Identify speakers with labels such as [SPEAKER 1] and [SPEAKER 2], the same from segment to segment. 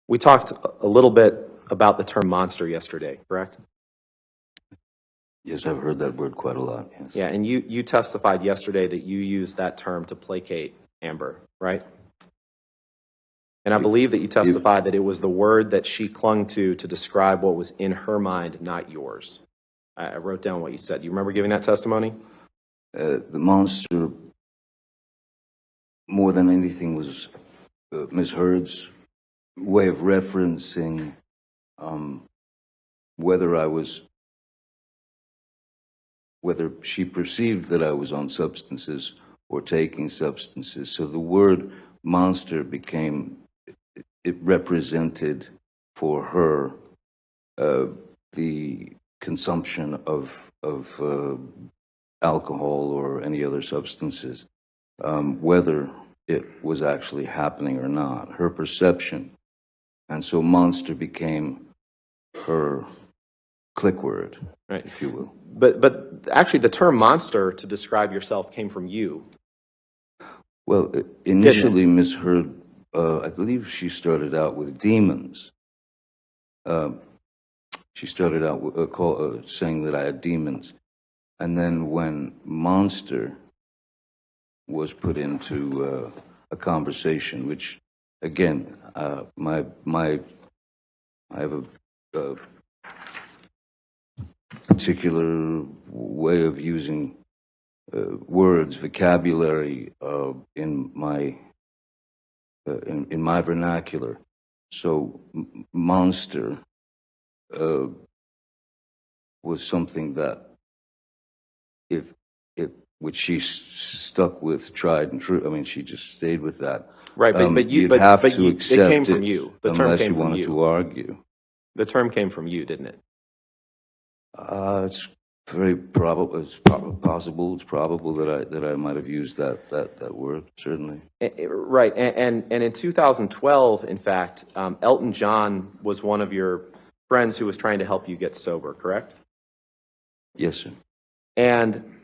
[SPEAKER 1] We talked a little bit about the term monster yesterday, correct?
[SPEAKER 2] Yes, I've heard that word quite a lot, yes.
[SPEAKER 1] Yeah, and you testified yesterday that you used that term to placate Amber, right? And I believe that you testified that it was the word that she clung to describe what was in her mind, not yours. I wrote down what you said. You remember giving that testimony?
[SPEAKER 2] The monster, more than anything, was Ms. Heard's way of referencing whether she perceived that I was on substances or taking substances. So the word monster it represented for her the consumption of alcohol or any other substances, whether it was actually happening or not, her perception. And so monster became her click word, right, if you will.
[SPEAKER 1] But actually the term monster to describe yourself came from you.
[SPEAKER 2] Well, initially, Ms. Heard, I believe she started out with demons. She started out with, saying that I had demons. And then when monster was put into a conversation, which, again, I have a particular way of using words, vocabulary in my vernacular. So monster was something that which she stuck with, tried and true. I mean, she just stayed with that.
[SPEAKER 1] Right, but
[SPEAKER 2] you'd have to accept
[SPEAKER 1] it came from you. The term
[SPEAKER 2] unless
[SPEAKER 1] came
[SPEAKER 2] you
[SPEAKER 1] from
[SPEAKER 2] wanted
[SPEAKER 1] you.
[SPEAKER 2] to argue.
[SPEAKER 1] The term came from you, didn't it?
[SPEAKER 2] It's very probable. It's possible. It's probable that I might have used that word. Certainly.
[SPEAKER 1] Right, and in 2012, in fact, Elton John was one of your friends who was trying to help you get sober, correct?
[SPEAKER 2] Yes, sir.
[SPEAKER 1] And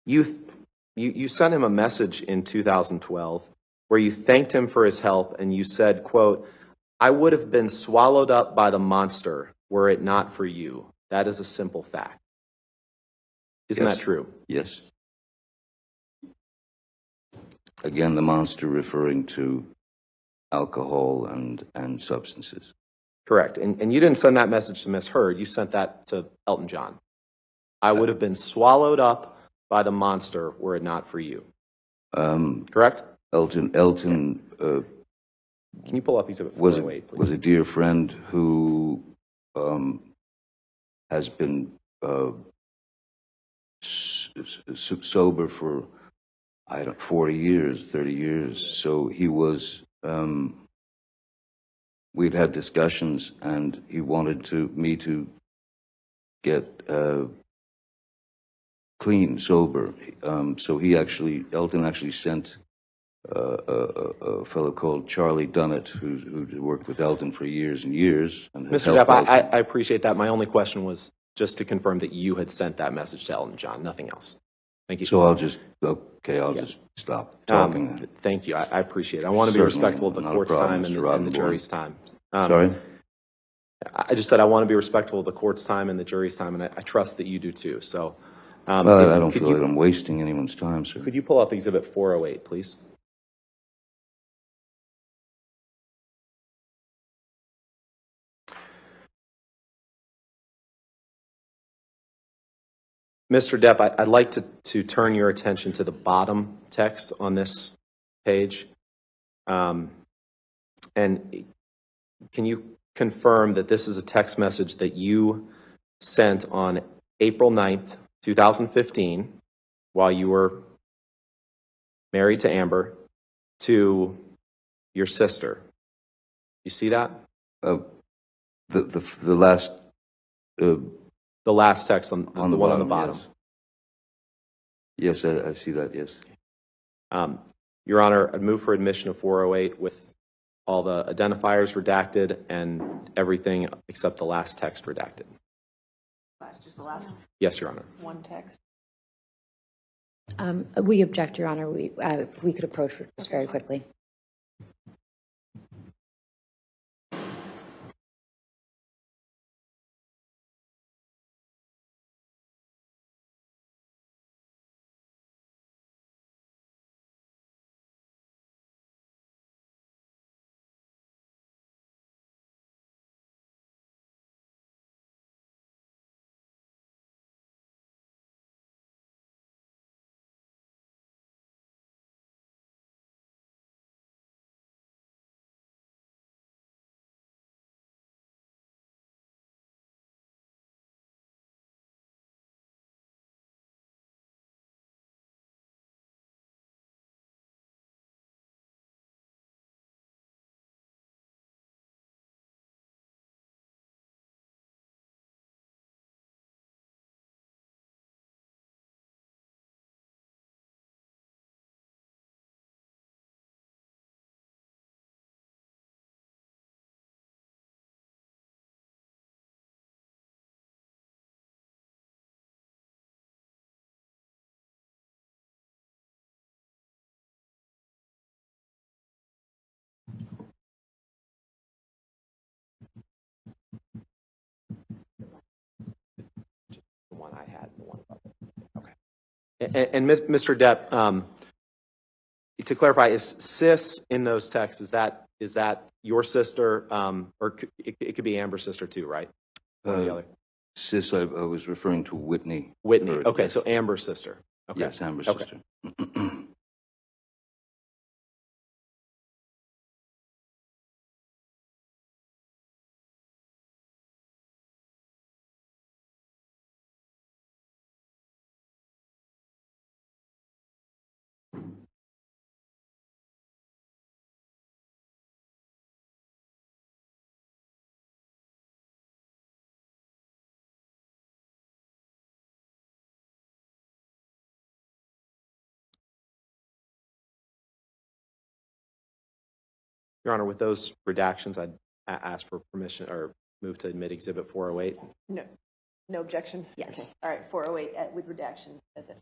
[SPEAKER 1] you sent him a message in 2012 where you thanked him for his help, and you said, quote, "I would have been swallowed up by the monster were it not for you. That is a simple fact." Isn't that true?
[SPEAKER 2] Yes. Again, the monster referring to alcohol and substances.
[SPEAKER 1] Correct. And you didn't send that message to Miss Heard. You sent that to Elton John. I would have been swallowed up by the monster were it not for you. Correct?
[SPEAKER 2] Elton
[SPEAKER 1] Can you pull up Exhibit 408, please?
[SPEAKER 2] was a dear friend who has been sober for 40 years, 30 years. So he was. We'd had discussions, and he wanted me to get clean, sober. So Elton actually sent a fellow called Charlie Dunnett, who worked with Elton for years and years. And
[SPEAKER 1] Mr. Depp, I appreciate that. My only question was just to confirm that you had sent that message to Elton John, nothing else. Thank you.
[SPEAKER 2] So I'll just stop talking.
[SPEAKER 1] Thank you. I appreciate it. I want to be respectful of the court's time and the jury's time.
[SPEAKER 2] Sorry?
[SPEAKER 1] I just said I want to be respectful of the court's time and the jury's time, and I trust that you do too. So,
[SPEAKER 2] well, I don't feel like I'm wasting anyone's time, sir.
[SPEAKER 1] Could you pull up Exhibit 408, please? Mr. Depp, I'd like to turn your attention to the bottom text on this page. And can you confirm that this is a text message that you sent on April 9th, 2015, while you were married to Amber, to your sister? You see that?
[SPEAKER 2] The last...
[SPEAKER 1] the last text on the one on the bottom.
[SPEAKER 2] Yes, I see that, yes.
[SPEAKER 1] Your Honor, I'd move for admission of 408 with all the identifiers redacted and everything except the last text redacted.
[SPEAKER 3] Just the last one?
[SPEAKER 1] Yes, Your Honor.
[SPEAKER 3] One text.
[SPEAKER 4] We object, Your Honor. If we could approach this very quickly.
[SPEAKER 1] Mr. Depp, to clarify, is sis in those texts, is that your sister, or it could be Amber's sister too, right? One or the other.
[SPEAKER 2] Sis, I was referring to Whitney.
[SPEAKER 1] Whitney.
[SPEAKER 2] Or-
[SPEAKER 1] Okay,
[SPEAKER 2] yes.
[SPEAKER 1] so Amber's sister. Okay.
[SPEAKER 2] Yes, Amber's
[SPEAKER 1] Okay.
[SPEAKER 2] sister.
[SPEAKER 1] Your Honor, with those redactions, I'd ask for permission or move to admit Exhibit 408.
[SPEAKER 3] No, no objection?
[SPEAKER 4] Yes.
[SPEAKER 3] Okay. All right, 408 with redactions as it.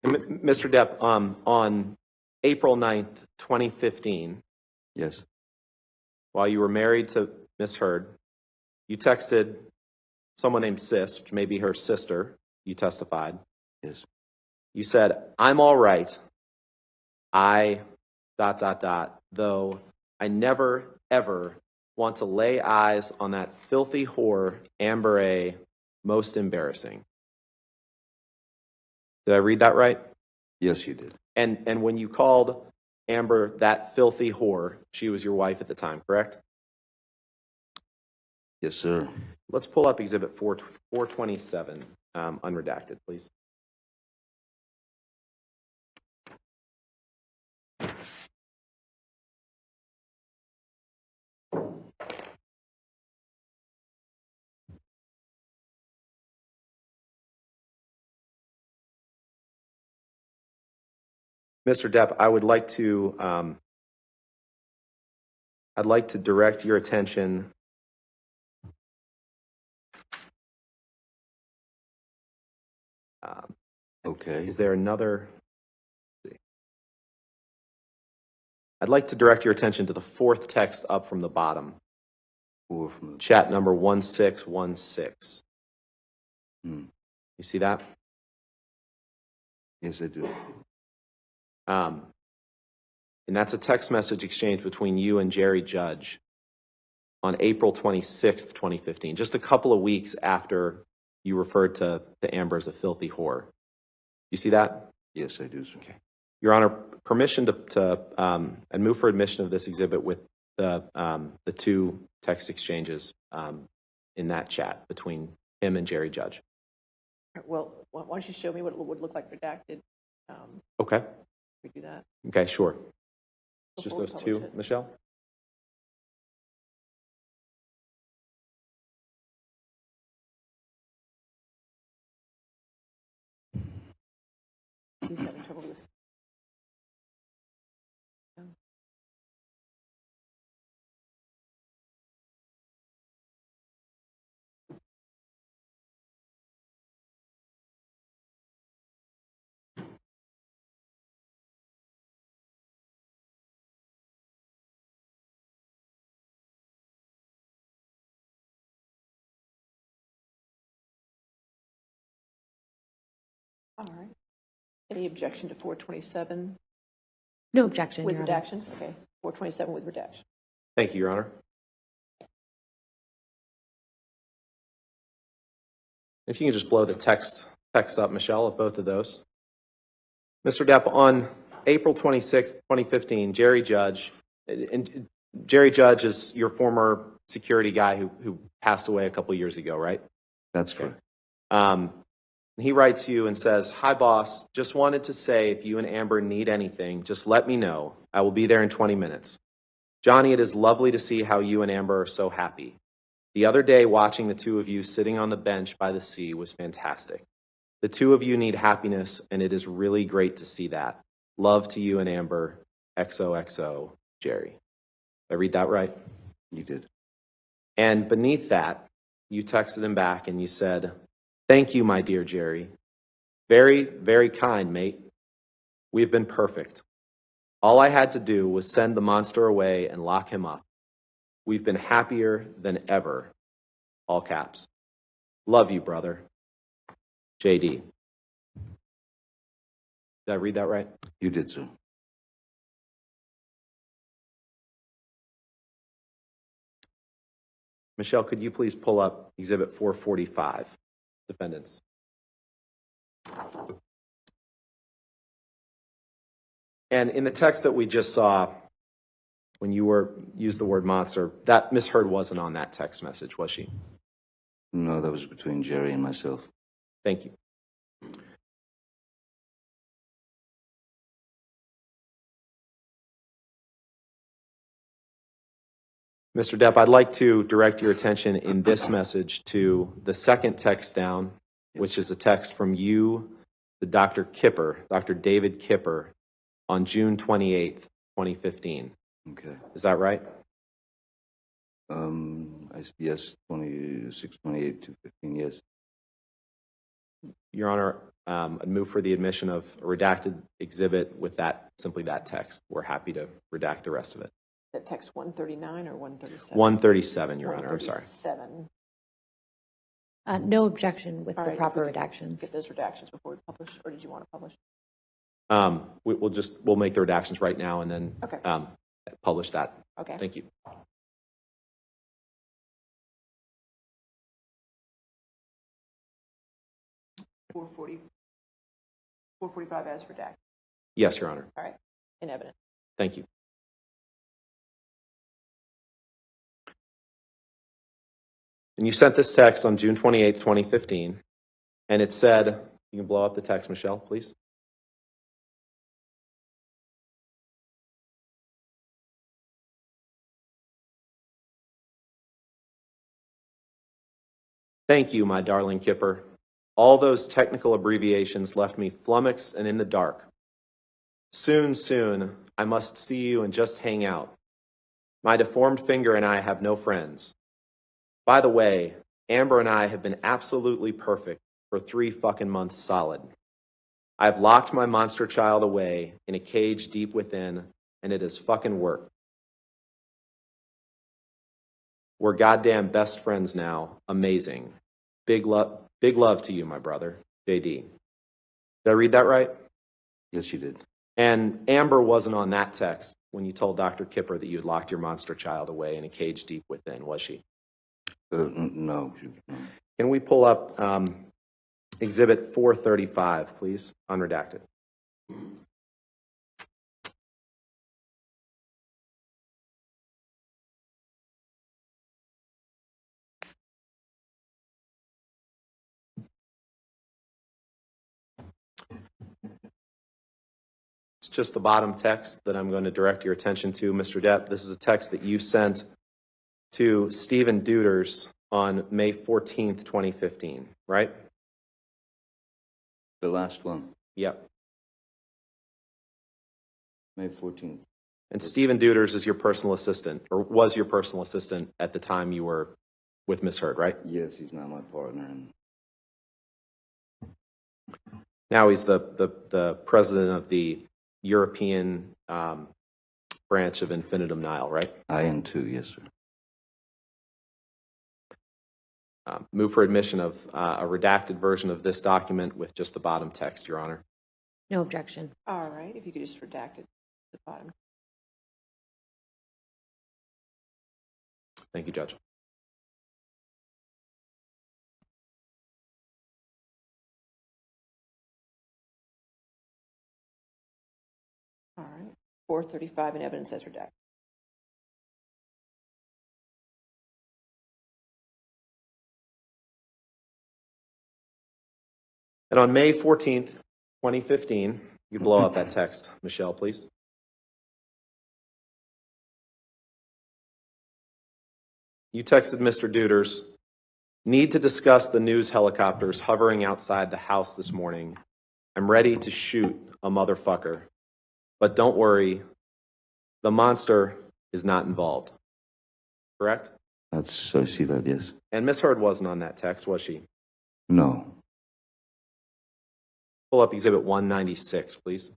[SPEAKER 1] Mr. Depp, on April 9th, 2015,
[SPEAKER 2] Yes,
[SPEAKER 1] while you were married to Miss Heard, you texted someone named Sis, which may be her sister, you testified.
[SPEAKER 2] yes,
[SPEAKER 1] You said, I'm all right. I ... though I never, ever want to lay eyes on that filthy whore, Amber A. Most embarrassing. Did I read that right?
[SPEAKER 2] yes, you did.
[SPEAKER 1] And when you called Amber that filthy whore, she was your wife at the time, correct?
[SPEAKER 2] Yes, sir.
[SPEAKER 1] Let's pull up Exhibit 427, unredacted, please. Mr. Depp, I'd like to direct your attention
[SPEAKER 2] Okay.
[SPEAKER 1] is there another? I'd like to direct your attention to the fourth text up from the bottom,
[SPEAKER 2] Or from the,
[SPEAKER 1] chat number 1616.
[SPEAKER 2] hmm.
[SPEAKER 1] You see that?
[SPEAKER 2] Yes, I do.
[SPEAKER 1] And that's a text message exchange between you and Jerry Judge on April 26th, 2015, just a couple of weeks after you referred to Amber as a filthy whore. You see that?
[SPEAKER 2] Yes, I do, sir.
[SPEAKER 1] Okay. Your Honor, permission to and move for admission of this exhibit with the two text exchanges in that chat between him and Jerry Judge.
[SPEAKER 3] Well, why don't you show me what it would look like redacted?
[SPEAKER 1] Okay.
[SPEAKER 3] We do that.
[SPEAKER 1] Okay, sure. It's just
[SPEAKER 3] Before we
[SPEAKER 1] those
[SPEAKER 3] publish
[SPEAKER 1] two,
[SPEAKER 3] it.
[SPEAKER 1] Michelle?
[SPEAKER 3] He's having trouble with this. All right. Any objection to 427
[SPEAKER 4] No objection,
[SPEAKER 3] with
[SPEAKER 4] Your Honor.
[SPEAKER 3] redactions? Okay, 427 with redaction.
[SPEAKER 1] Thank you, Your Honor. If you can just blow the text up, Michelle, of both of those. Mr. Depp, on April 26th, 2015, Jerry Judge, and Jerry Judge is your former security guy who passed away a couple years ago, right?
[SPEAKER 2] That's correct.
[SPEAKER 1] He writes you and says, "Hi, boss. Just wanted to say if you and Amber need anything, just let me know. I will be there in 20 minutes. Johnny, it is lovely to see how you and Amber are so happy. The other day, watching the two of you sitting on the bench by the sea was fantastic. The two of you need happiness, and it is really great to see that. Love to you and Amber. XOXO, Jerry." Did I read that right?
[SPEAKER 2] You did.
[SPEAKER 1] And beneath that, you texted him back and you said, "Thank you, my dear Jerry. Very, very kind, mate. We've been perfect. All I had to do was send the monster away and lock him up. We've been happier than ever." All caps. Love you, brother. JD. Did I read that right?
[SPEAKER 2] You did, sir.
[SPEAKER 1] Michelle, could you please pull up Exhibit 445, defendants? And in the text that we just saw, when you used the word monster, that Miss Heard wasn't on that text message, was she?
[SPEAKER 2] No, that was between Jerry and myself.
[SPEAKER 1] Thank you. Mr. Depp, I'd like to direct your attention in this message to the second text down, which is a text from you to Dr. Kipper, Dr. David Kipper, on June 28th, 2015.
[SPEAKER 2] Okay.
[SPEAKER 1] Is that right?
[SPEAKER 2] Yes, 26, 28, 215, yes.
[SPEAKER 1] Your Honor, I'd move for the admission of a redacted exhibit with simply that text. We're happy to redact the rest of it.
[SPEAKER 3] That text 139 or 137?
[SPEAKER 1] 137, Your Honor, I'm sorry.
[SPEAKER 3] 137.
[SPEAKER 4] No objection with
[SPEAKER 3] All
[SPEAKER 4] the
[SPEAKER 3] right,
[SPEAKER 4] proper
[SPEAKER 3] if we could
[SPEAKER 4] redactions.
[SPEAKER 3] Get those redactions before we publish, or did you want to publish?
[SPEAKER 1] We'll make the redactions right now and then
[SPEAKER 3] Okay.
[SPEAKER 1] Publish that.
[SPEAKER 3] Okay.
[SPEAKER 1] Thank you.
[SPEAKER 3] $440, $445 as redacted.
[SPEAKER 1] Yes, Your Honor.
[SPEAKER 3] All right, in evidence.
[SPEAKER 1] Thank you. And you sent this text on June 28th, 2015, and it said, you can blow up the text, Michelle, please. Thank you, my darling Kipper. All those technical abbreviations left me flummoxed and in the dark. Soon, soon, I must see you and just hang out. My deformed finger and I have no friends. By the way, Amber and I have been absolutely perfect for 3 fucking months solid. I've locked my monster child away in a cage deep within, and it has fucking worked. We're goddamn best friends now. Amazing. Big love to you, my brother. JD. Did I read that right?
[SPEAKER 2] Yes, you did.
[SPEAKER 1] And Amber wasn't on that text when you told Dr. Kipper that you had locked your monster child away in a cage deep within, was she?
[SPEAKER 2] No.
[SPEAKER 1] Can we pull up Exhibit 435, please, unredacted? It's just the bottom text that I'm going to direct your attention to, Mr. Depp. This is a text that you sent to Stephen Deuters on May 14th, 2015, right?
[SPEAKER 2] The last one,
[SPEAKER 1] Yep.
[SPEAKER 2] May 14th.
[SPEAKER 1] And Stephen Deuters is your personal assistant, or was your personal assistant at the time you were with Miss Heard, right?
[SPEAKER 2] Yes, he's not my partner. And
[SPEAKER 1] Now he's the president of the European branch of Infinitum Nihil, right?
[SPEAKER 2] IN2, yes, sir.
[SPEAKER 1] Move for admission of a redacted version of this document with just the bottom text, Your Honor.
[SPEAKER 4] No objection.
[SPEAKER 3] All right, if you could just redact it at the bottom.
[SPEAKER 1] Thank you, Judge.
[SPEAKER 3] All right, 435 in evidence as redacted.
[SPEAKER 1] And on May 14th, 2015, you blow up that text, Michelle, please. You texted Mr. Deuters, need to discuss the news helicopters hovering outside the house this morning. I'm ready to shoot a motherfucker. But don't worry, the monster is not involved. Correct?
[SPEAKER 2] I see that, yes.
[SPEAKER 1] And Miss Heard wasn't on that text, was she?
[SPEAKER 2] No.
[SPEAKER 1] Pull up Exhibit 196, please.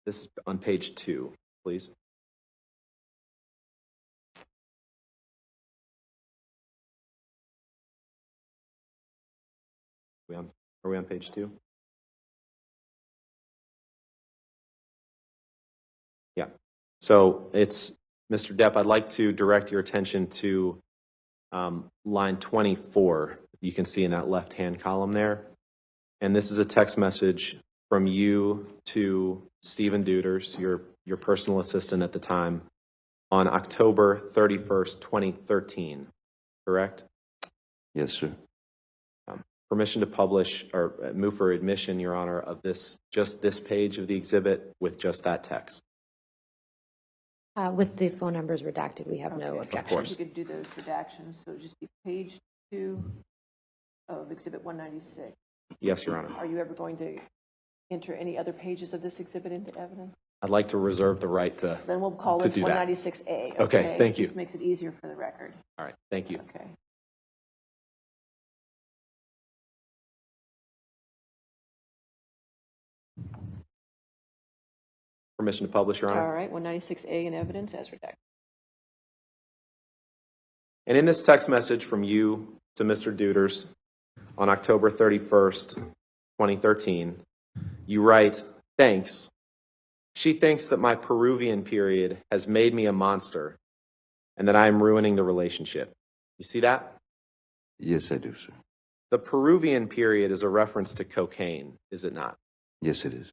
[SPEAKER 1] This is on page 2, please. Are we on page 2? Yeah. So it's, Mr. Depp, I'd like to direct your attention to line 24. You can see in that left-hand column there. And this is a text message from you to Stephen Deuters, your personal assistant at the time, on October 31st, 2013, correct?
[SPEAKER 2] Yes, sir.
[SPEAKER 1] Permission to publish or move for admission, Your Honor, of just this page of the exhibit with just that text.
[SPEAKER 4] With the phone numbers redacted, we have no objection.
[SPEAKER 1] course.
[SPEAKER 3] You could do those redactions, so just be page 2 of Exhibit 196.
[SPEAKER 1] Yes, Your Honor.
[SPEAKER 3] Are you ever going to enter any other pages of this exhibit into evidence?
[SPEAKER 1] I'd like to reserve the right to.
[SPEAKER 3] Then we'll call
[SPEAKER 1] To
[SPEAKER 3] this
[SPEAKER 1] do that.
[SPEAKER 3] 196A.
[SPEAKER 1] Okay, thank you.
[SPEAKER 3] This makes it easier for the record.
[SPEAKER 1] All right, thank you.
[SPEAKER 3] Okay.
[SPEAKER 1] Permission to publish, Your Honor.
[SPEAKER 3] All right, 196A in evidence as redacted.
[SPEAKER 1] And in this text message from you to Mr. Deuters on October 31st, 2013, you write, "Thanks. She thinks that my Peruvian period has made me a monster and that I am ruining the relationship." You see that?
[SPEAKER 2] Yes, I do, sir.
[SPEAKER 1] The Peruvian period is a reference to cocaine, is it not?
[SPEAKER 2] Yes, it is.